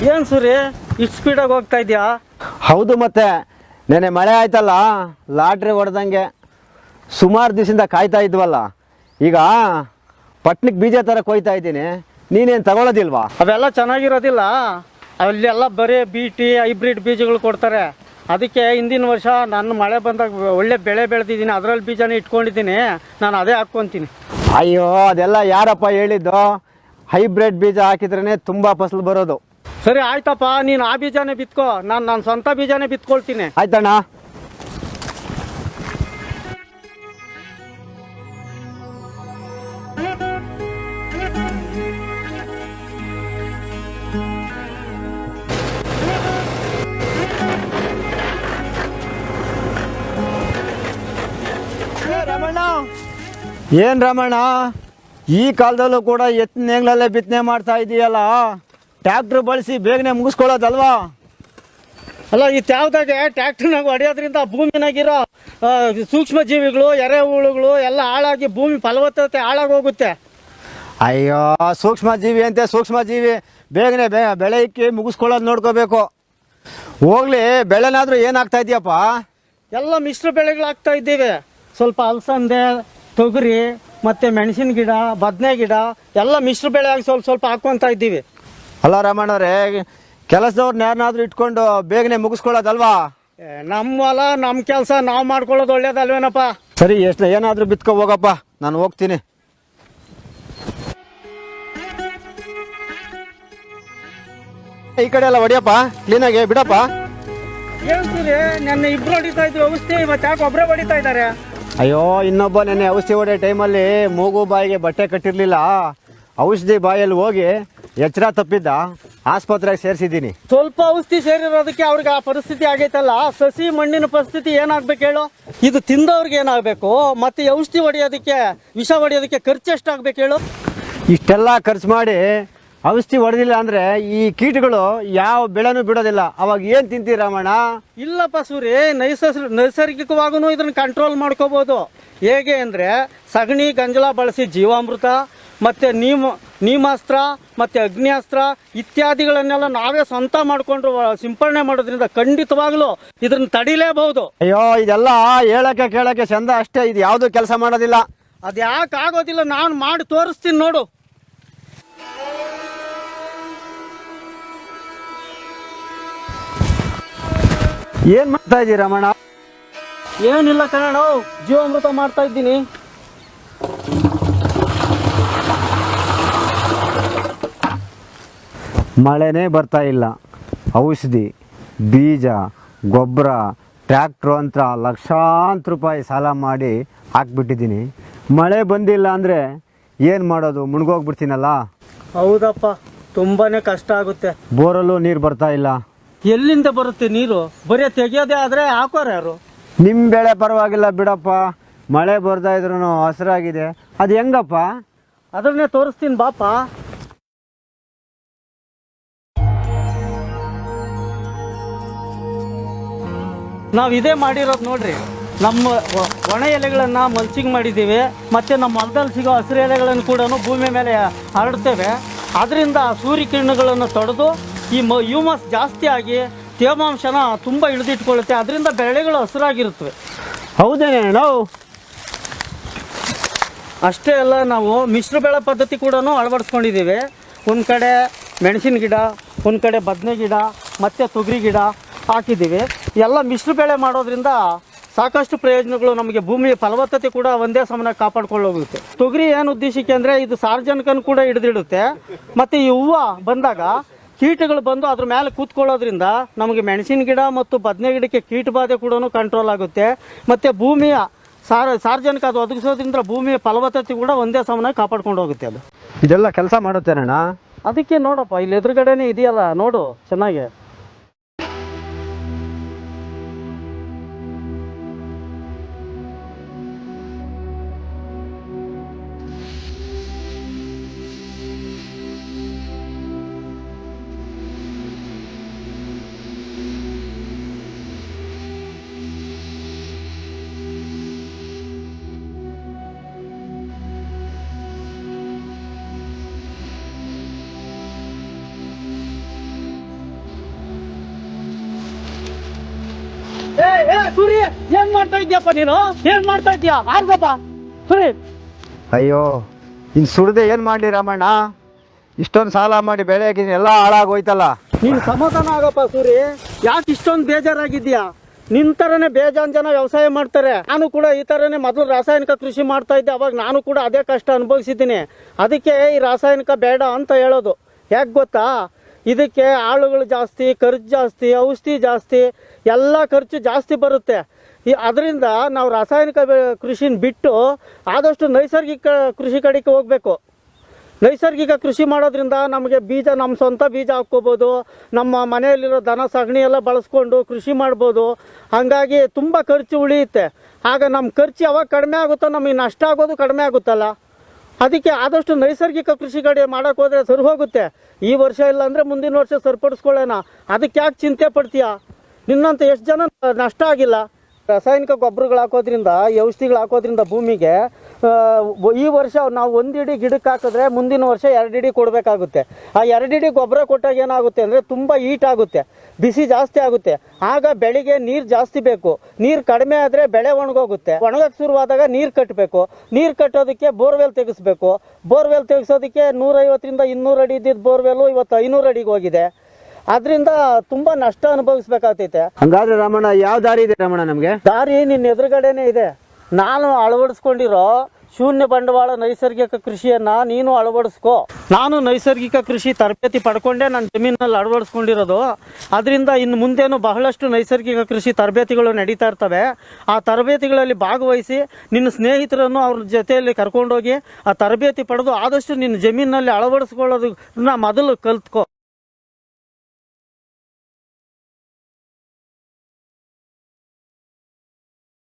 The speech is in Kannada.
ಏನು ಸೂರಿ ಇಷ್ಟು ಸ್ಪೀಡಾಗಿ ಹೋಗ್ತಾ ಇದೆಯಾ? ಹೌದು, ಮತ್ತೆ ನೆನೆ ಮಳೆ ಆಯ್ತಲ್ಲ, ಲಾಟ್ರಿ ಹೊಡೆದಂಗೆ ಸುಮಾರು ದಿವಸದಿಂದ ಕಾಯ್ತಾ ಇದ್ವಲ್ಲ. ಈಗ ಪಟ್ನಕ್ಕೆ ಬೀಜ ಥರ ಕೊಯ್ತಾ ಇದ್ದೀನಿ, ನೀನೇನು ತಗೊಳ್ಳೋದಿಲ್ವಾ? ಅವೆಲ್ಲ ಚೆನ್ನಾಗಿರೋದಿಲ್ಲ, ಅಲ್ಲೆಲ್ಲ ಬರೀ BT ಹೈಬ್ರಿಡ್ ಬೀಜಗಳು ಕೊಡ್ತಾರೆ. ಅದಕ್ಕೆ ಹಿಂದಿನ ವರ್ಷ ನಾನು ಮಳೆ ಬಂದಾಗ ಒಳ್ಳೆ ಬೆಳೆ ಬೆಳೆದಿದ್ದೀನಿ, ಅದರಲ್ಲಿ ಬೀಜನೇ ಇಟ್ಕೊಂಡಿದ್ದೀನಿ, ನಾನು ಅದೇ ಹಾಕ್ಕೊತೀನಿ. ಅಯ್ಯೋ, ಅದೆಲ್ಲ ಯಾರಪ್ಪ ಹೇಳಿದ್ದು? ಹೈಬ್ರಿಡ್ ಬೀಜ ಹಾಕಿದ್ರೇ ತುಂಬ ಫಸಲು ಬರೋದು. ಸರಿ ಆಯ್ತಪ್ಪ, ನೀನು ಆ ಬೀಜನೇ ಬಿತ್ಕೋ, ನಾನು ಸ್ವಂತ ಬೀಜನೇ ಬಿತ್ಕೊಳ್ತೀನಿ. ಆಯ್ತಣ್ಣ. ಏನ್ ರಮಣ್ಣ, ಈ ಕಾಲದಲ್ಲೂ ಕೂಡ ಎತ್ತಿನ ನೇಗ್ಲಲ್ಲೇ ಬಿತ್ತನೆ ಮಾಡ್ತಾ ಇದೀಯಲ್ಲ? ಟ್ಯಾಕ್ಟ್ರ್ ಬಳಸಿ ಬೇಗನೆ ಮುಗಿಸ್ಕೊಳ್ಳೋದಲ್ವಾ? ಅಲ್ಲ, ಈ ತ್ಯಾವ್ದಾಗೆ ಟ್ಯಾಕ್ಟ್ರಿನಾಗ ಹೊಡೆಯೋದ್ರಿಂದ ಭೂಮಿನಾಗಿರೋ ಸೂಕ್ಷ್ಮ ಜೀವಿಗಳು, ಎರೆಹುಳುಗಳು ಎಲ್ಲ ಹಾಳಾಗಿ ಭೂಮಿ ಫಲವತ್ತತೆ ಹಾಳಾಗೋಗುತ್ತೆ. ಅಯ್ಯೋ, ಸೂಕ್ಷ್ಮ ಜೀವಿ ಅಂತೆ ಸೂಕ್ಷ್ಮ ಜೀವಿ, ಬೇಗನೆ ಬೆಳೆ ಇಕ್ಕಿ ಮುಗಿಸ್ಕೊಳ್ಳೋದು ನೋಡ್ಕೋಬೇಕು. ಹೋಗ್ಲಿ, ಬೆಳೆನಾದ್ರೂ ಏನಾಗ್ತಾ ಇದೆಯಪ್ಪ? ಎಲ್ಲ ಮಿಶ್ರ ಬೆಳೆಗಳಾಗ್ತಾ ಇದ್ದೀವಿ. ಸ್ವಲ್ಪ ಅಲಸಂದೆ, ತೊಗರಿ, ಮತ್ತು ಮೆಣಸಿನ ಗಿಡ, ಬದನೆ ಗಿಡ ಎಲ್ಲ ಮಿಶ್ರ ಬೆಳೆ ಆಗಿ ಸ್ವಲ್ಪ ಹಾಕ್ಕೊತಾ ಇದ್ದೀವಿ. ಅಲ್ಲ ರಮಣ್ಣವ್ರೆ, ಕೆಲಸದವ್ರನ್ನ ಯಾರನ್ನಾದ್ರೂ ಇಟ್ಕೊಂಡು ಬೇಗನೆ ಮುಗಿಸ್ಕೊಳ್ಳೋದಲ್ವಾ? ನಮ್ಮ ಹೊಲ ನಮ್ಮ ಕೆಲಸ ನಾವು ಮಾಡ್ಕೊಳ್ಳೋದು ಒಳ್ಳೇದಲ್ವೇನಪ್ಪ? ಸರಿ, ಏನಾದರೂ ಬಿತ್ಕೊ ಹೋಗಪ್ಪ, ನಾನು ಹೋಗ್ತೀನಿ. ಈ ಕಡೆ ಎಲ್ಲ ಹೊಡಿಯಪ್ಪ, ಕ್ಲೀನಾಗಿ ಬಿಡಪ್ಪ. ಹೇಳ್ತೀರಿ, ನನ್ನ ಇಬ್ರು ಹೊಡಿತಾ ಇದ್ರು ಔಷಧಿ, ಇವತ್ತು ಯಾಕೆ ಒಬ್ಬರೇ ಹೊಡಿತಾ ಇದ್ದಾರೆ? ಅಯ್ಯೋ, ಇನ್ನೊಬ್ಬ ನೆನ್ನೆ ಔಷಧಿ ಹೊಡೆಯೋ ಟೈಮಲ್ಲಿ ಮೂಗು ಬಾಯಿಗೆ ಬಟ್ಟೆ ಕಟ್ಟಿರಲಿಲ್ಲ, ಔಷಧಿ ಬಾಯಲ್ಲಿ ಹೋಗಿ ಎಚ್ಚರ ತಪ್ಪಿದ್ದ, ಆಸ್ಪತ್ರೆಗೆ ಸೇರಿಸಿದ್ದೀನಿ. ಸ್ವಲ್ಪ ಔಷಧಿ ಸೇರಿರೋದಕ್ಕೆ ಅವ್ರಿಗೆ ಆ ಪರಿಸ್ಥಿತಿ ಆಗೈತಲ್ಲ. ಸಸಿ ಮಣ್ಣಿನ ಪರಿಸ್ಥಿತಿ ಏನಾಗ್ಬೇಕು ಹೇಳು? ಇದು ತಿಂದವ್ರಿಗೆ ಏನಾಗಬೇಕು, ಮತ್ತೆ ಔಷಧಿ ಹೊಡೆಯೋದಕ್ಕೆ, ವಿಷ ಹೊಡೆಯೋದಕ್ಕೆ ಖರ್ಚು ಎಷ್ಟಾಗ್ಬೇಕು ಹೇಳು? ಇಷ್ಟೆಲ್ಲ ಖರ್ಚು ಮಾಡಿ ಔಷಧಿ ಹೊಡೆದಿಲ್ಲ ಅಂದರೆ ಈ ಕೀಟಗಳು ಯಾವ ಬೆಳೆನೂ ಬಿಡೋದಿಲ್ಲ. ಅವಾಗ ಏನು ತಿಂತೀರಿ ರಮಣ? ಇಲ್ಲಪ್ಪ ಸೂರಿ, ನೈಸರ್ಗಿಕವಾಗೂ ಇದನ್ನು ಕಂಟ್ರೋಲ್ ಮಾಡ್ಕೋಬೋದು. ಹೇಗೆ ಅಂದರೆ, ಸಗಣಿ ಗಂಜಲ ಬಳಸಿ ಜೀವಾಮೃತ ಮತ್ತು ನೀಮಾಸ್ತ್ರ ಮತ್ತು ಅಗ್ನಿಯಾಸ್ತ್ರ ಇತ್ಯಾದಿಗಳನ್ನೆಲ್ಲ ನಾವೇ ಸ್ವಂತ ಮಾಡಿಕೊಂಡು ಸಿಂಪರಣೆ ಮಾಡೋದ್ರಿಂದ ಖಂಡಿತವಾಗ್ಲೂ ಇದನ್ನು ತಡಿಲೇಬಹುದು. ಅಯ್ಯೋ, ಇದೆಲ್ಲ ಹೇಳಕ್ಕೆ ಕೇಳಕ್ಕೆ ಚಂದ ಅಷ್ಟೇ, ಇದು ಯಾವುದು ಕೆಲಸ ಮಾಡೋದಿಲ್ಲ. ಅದು ಯಾಕೆ ಆಗೋದಿಲ್ಲ, ನಾನು ಮಾಡಿ ತೋರಿಸ್ತೀನಿ ನೋಡು. ಏನು ಮಾಡ್ತಾ ಇದ್ದೀರಿ ರಮಣ? ಏನಿಲ್ಲ ಕಣ, ಜೀವಾಮೃತ ಮಾಡ್ತಾ ಇದ್ದೀನಿ. ಮಳೆನೇ ಬರ್ತಾ ಇಲ್ಲ, ಔಷಧಿ, ಬೀಜ, ಗೊಬ್ಬರ, ಟ್ರ್ಯಾಕ್ಟ್ರು ಅಂತ ಲಕ್ಷಾಂತರ ರೂಪಾಯಿ ಸಾಲ ಮಾಡಿ ಹಾಕ್ಬಿಟ್ಟಿದ್ದೀನಿ. ಮಳೆ ಬಂದಿಲ್ಲ ಅಂದರೆ ಏನು ಮಾಡೋದು? ಮುಳುಗೋಗ್ಬಿಡ್ತೀನಲ್ಲ. ಹೌದಪ್ಪ, ತುಂಬಾ ಕಷ್ಟ ಆಗುತ್ತೆ. ಬೋರಲ್ಲೂ ನೀರು ಬರ್ತಾ ಇಲ್ಲ. ಎಲ್ಲಿಂದ ಬರುತ್ತೆ ನೀರು? ಬರೀ ತೆಗಿಯೋದೇ ಆದರೆ ಹಾಕೋರು ಯಾರು? ನಿಮ್ಮ ಬೆಳೆ ಪರವಾಗಿಲ್ಲ ಬಿಡಪ್ಪ, ಮಳೆ ಬರ್ತಾ ಇದ್ರೂ ಹಸಿರಾಗಿದೆ, ಅದು ಹೆಂಗಪ್ಪ? ಅದನ್ನೇ ತೋರಿಸ್ತೀನಿ ಬಾಪ. ನಾವು ಇದೇ ಮಾಡಿರೋದು ನೋಡ್ರಿ. ನಮ್ಮ ಒಣ ಎಲೆಗಳನ್ನು ಮಲ್ಚಿಂಗ್ ಮಾಡಿದ್ದೀವಿ, ಮತ್ತು ನಮ್ಮ ಹೊಲದಲ್ಲಿ ಸಿಗೋ ಹಸಿರು ಎಲೆಗಳನ್ನು ಕೂಡ ಭೂಮಿ ಮೇಲೆ ಹರಡ್ತೇವೆ. ಅದರಿಂದ ಸೂರ್ಯಕಿರಣಗಳನ್ನು ತಡೆದು ಈ ಹ್ಯೂಮಸ್ ಜಾಸ್ತಿ ಆಗಿ ತೇವಾಂಶನ ತುಂಬ ಹಿಡಿದಿಟ್ಕೊಳ್ಳುತ್ತೆ. ಅದರಿಂದ ಬೆಳೆಗಳು ಹಸಿರಾಗಿರುತ್ತವೆ. ಹೌದೇನೆ ನಾವು ಅಷ್ಟೇ ಅಲ್ಲ, ನಾವು ಮಿಶ್ರ ಬೆಳೆ ಪದ್ಧತಿ ಕೂಡ ಅಳವಡಿಸ್ಕೊಂಡಿದ್ದೀವಿ. ಒಂದು ಕಡೆ ಮೆಣಸಿನ ಗಿಡ, ಒಂದು ಕಡೆ ಬದನೆ ಗಿಡ ಮತ್ತು ತೊಗರಿ ಗಿಡ ಹಾಕಿದ್ದೀವಿ. ಎಲ್ಲ ಮಿಶ್ರ ಬೆಳೆ ಮಾಡೋದ್ರಿಂದ ಸಾಕಷ್ಟು ಪ್ರಯೋಜನಗಳು ನಮಗೆ. ಭೂಮಿಯ ಫಲವತ್ತತೆ ಕೂಡ ಒಂದೇ ಸಮನಾಗಿ ಕಾಪಾಡ್ಕೊಳ್ಳೋಗುತ್ತೆ. ತೊಗರಿ ಏನು ಉದ್ದೇಶಕ್ಕೆ ಅಂದರೆ, ಇದು ಸಾರ್ವಜನಿಕನ ಕೂಡ ಹಿಡಿದಿಡುತ್ತೆ. ಮತ್ತು ಈ ಹೂವು ಬಂದಾಗ ಕೀಟಗಳು ಬಂದು ಅದ್ರ ಮೇಲೆ ಕೂತ್ಕೊಳ್ಳೋದ್ರಿಂದ ನಮಗೆ ಮೆಣಸಿನ ಗಿಡ ಮತ್ತು ಬದನೆ ಗಿಡಕ್ಕೆ ಕೀಟ ಬಾಧೆ ಕೂಡ ಕಂಟ್ರೋಲ್ ಆಗುತ್ತೆ. ಮತ್ತು ಭೂಮಿಯ ಸಾರ್ವಜನಿಕ ಅದು ಒದಗಿಸೋದ್ರಿಂದ ಭೂಮಿಯ ಫಲವತ್ತತೆ ಕೂಡ ಒಂದೇ ಸಮನಾಗಿ ಕಾಪಾಡ್ಕೊಂಡು ಹೋಗುತ್ತೆ. ಅದು ಇದೆಲ್ಲ ಕೆಲಸ ಮಾಡುತ್ತೇನಣ್ಣ? ಅದಕ್ಕೆ ನೋಡಪ್ಪ, ಇಲ್ಲಿ ಎದುರುಗಡೆನೇ ಇದೆಯಲ್ಲ, ನೋಡು ಚೆನ್ನಾಗಿ. ಸೂರಿ ಏನ್ ಮಾಡ್ತಾ ಇದ್ಯಪ್ಪ ನೀನು? ಏನ್ ಮಾಡ್ತಾ ಇದ್ಯಾ? ಆರ್ಗಪ್ಪ ಸೂರಿ. ಅಯ್ಯೋ ಇನ್ನು ಸುಡದೆ ಏನು ಮಾಡಲಿ ರಾಮಣ್ಣ, ಇಷ್ಟೊಂದು ಸಾಲ ಮಾಡಿ ಬೆಳೆ ಹಾಕಿದ್ದೀನಿ, ಎಲ್ಲ ಹಾಳಾಗೋಯ್ತಲ್ಲ. ನೀನು ಸಮಾಧಾನ ಆಗಪ್ಪ ಸೂರಿ. ಯಾಕೆ ಇಷ್ಟೊಂದು ಬೇಜಾರಾಗಿದ್ಯಾ? ನಿನ್ ಥರನೇ ಬೇಜಾನ್ ಜನ ವ್ಯವಸಾಯ ಮಾಡ್ತಾರೆ. ನಾನು ಕೂಡ ಈ ಥರನೇ ಮೊದಲು ರಾಸಾಯನಿಕ ಕೃಷಿ ಮಾಡ್ತಾ ಇದ್ದೆ. ಅವಾಗ ನಾನು ಕೂಡ ಅದೇ ಕಷ್ಟ ಅನುಭವಿಸಿದ್ದೀನಿ. ಅದಕ್ಕೆ ಈ ರಾಸಾಯನಿಕ ಬೇಡ ಅಂತ ಹೇಳೋದು. ಯಾಕೆ ಗೊತ್ತಾ? ಇದಕ್ಕೆ ಆಳುಗಳು ಜಾಸ್ತಿ, ಖರ್ಚು ಜಾಸ್ತಿ, ಔಷಧಿ ಜಾಸ್ತಿ, ಎಲ್ಲ ಖರ್ಚು ಜಾಸ್ತಿ ಬರುತ್ತೆ. ಅದರಿಂದ ನಾವು ರಾಸಾಯನಿಕ ಕೃಷಿನ ಬಿಟ್ಟು ಆದಷ್ಟು ನೈಸರ್ಗಿಕ ಕೃಷಿ ಕಡೆಗೆ ಹೋಗಬೇಕು. ನೈಸರ್ಗಿಕ ಕೃಷಿ ಮಾಡೋದ್ರಿಂದ ನಮಗೆ ಬೀಜ, ನಮ್ಮ ಸ್ವಂತ ಬೀಜ ಹಾಕ್ಕೋಬೋದು, ನಮ್ಮ ಮನೆಯಲ್ಲಿರೋ ದನ ಸಗಣಿ ಎಲ್ಲ ಬಳಸ್ಕೊಂಡು ಕೃಷಿ ಮಾಡ್ಬೋದು. ಹಾಗಾಗಿ ತುಂಬ ಖರ್ಚು ಉಳಿಯುತ್ತೆ. ಆಗ ನಮ್ಮ ಖರ್ಚು ಯಾವಾಗ ಕಡಿಮೆ ಆಗುತ್ತೋ ನಮಗೆ ನಷ್ಟ ಆಗೋದು ಕಡಿಮೆ ಆಗುತ್ತಲ್ಲ. ಅದಕ್ಕೆ ಆದಷ್ಟು ನೈಸರ್ಗಿಕ ಕೃಷಿ ಕಡೆ ಮಾಡೋಕ್ಕೆ ಹೋದರೆ ಸರಿ ಹೋಗುತ್ತೆ. ಈ ವರ್ಷ ಇಲ್ಲ ಅಂದರೆ ಮುಂದಿನ ವರ್ಷ ಸರಿಪಡಿಸ್ಕೊಳ್ಳೋಣ. ಅದಕ್ಕೆ ಯಾಕೆ ಚಿಂತೆ ಪಡ್ತೀಯ? ನಿನ್ನಂತ ಎಷ್ಟು ಜನ ನಷ್ಟ ಆಗಿಲ್ಲ. ರಾಸಾಯನಿಕ ಗೊಬ್ಬರಗಳು ಹಾಕೋದ್ರಿಂದ, ಔಷಧಿಗಳು ಹಾಕೋದ್ರಿಂದ ಭೂಮಿಗೆ ಈ ವರ್ಷ ನಾವು 1 ಇಡಿ ಗಿಡಕ್ಕೆ ಹಾಕಿದ್ರೆ ಮುಂದಿನ ವರ್ಷ 2 ಇಡಿ ಕೊಡಬೇಕಾಗುತ್ತೆ. ಆ 2 ಇಡಿ ಗೊಬ್ಬರ ಕೊಟ್ಟಾಗ ಏನಾಗುತ್ತೆ ಅಂದರೆ ತುಂಬ ಹೀಟ್ ಆಗುತ್ತೆ, ಬಿಸಿ ಜಾಸ್ತಿ ಆಗುತ್ತೆ. ಆಗ ಬೆಳೆಗೆ ನೀರು ಜಾಸ್ತಿ ಬೇಕು. ನೀರು ಕಡಿಮೆ ಆದರೆ ಬೆಳೆ ಒಣಗೋಗುತ್ತೆ. ಒಣಗಕ್ಕೆ ಶುರುವಾದಾಗ ನೀರು ಕಟ್ಟಬೇಕು. ನೀರು ಕಟ್ಟೋದಕ್ಕೆ ಬೋರ್ವೆಲ್ ತೆಗೆಸ್ಬೇಕು. ಬೋರ್ವೆಲ್ ತೆಗೆಸೋದಕ್ಕೆ 150ರಿಂದ 200 ಅಡಿ ಇದ್ದಿದ್ದು ಬೋರ್ವೆಲ್ಲು ಇವತ್ತು 500 ಅಡಿಗೆ ಹೋಗಿದೆ. ಅದರಿಂದ ತುಂಬ ನಷ್ಟ ಅನುಭವಿಸ್ಬೇಕಾಗ್ತೈತೆ. ಹಂಗಾದ್ರೆ ರಾಮಣ್ಣ ಯಾವ ದಾರಿ ಇದೆ ರಾಮಣ್ಣ ನಮಗೆ? ದಾರಿ ನಿನ್ನ ಎದುರುಗಡೆನೇ ಇದೆ. ನಾನು ಅಳವಡಿಸ್ಕೊಂಡಿರೋ ಶೂನ್ಯ ಬಂಡವಾಳ ನೈಸರ್ಗಿಕ ಕೃಷಿಯನ್ನು ನೀನು ಅಳವಡಿಸ್ಕೋ. ನಾನು ನೈಸರ್ಗಿಕ ಕೃಷಿ ತರಬೇತಿ ಪಡ್ಕೊಂಡೇ ನನ್ನ ಜಮೀನಲ್ಲಿ ಅಳವಡಿಸ್ಕೊಂಡಿರೋದು. ಅದರಿಂದ ಇನ್ನು ಮುಂದೇನು ಬಹಳಷ್ಟು ನೈಸರ್ಗಿಕ ಕೃಷಿ ತರಬೇತಿಗಳು ನಡೀತಾ ಇರ್ತವೆ. ಆ ತರಬೇತಿಗಳಲ್ಲಿ ಭಾಗವಹಿಸಿ ನಿನ್ನ ಸ್ನೇಹಿತರನ್ನು ಅವ್ರ ಜೊತೆಯಲ್ಲಿ ಕರ್ಕೊಂಡೋಗಿ ಆ ತರಬೇತಿ ಪಡೆದು ಆದಷ್ಟು ನಿನ್ನ ಜಮೀನಲ್ಲಿ ಅಳವಡಿಸ್ಕೊಳ್ಳೋದನ್ನ ಮೊದಲು ಕಲ್ತ್ಕೋ.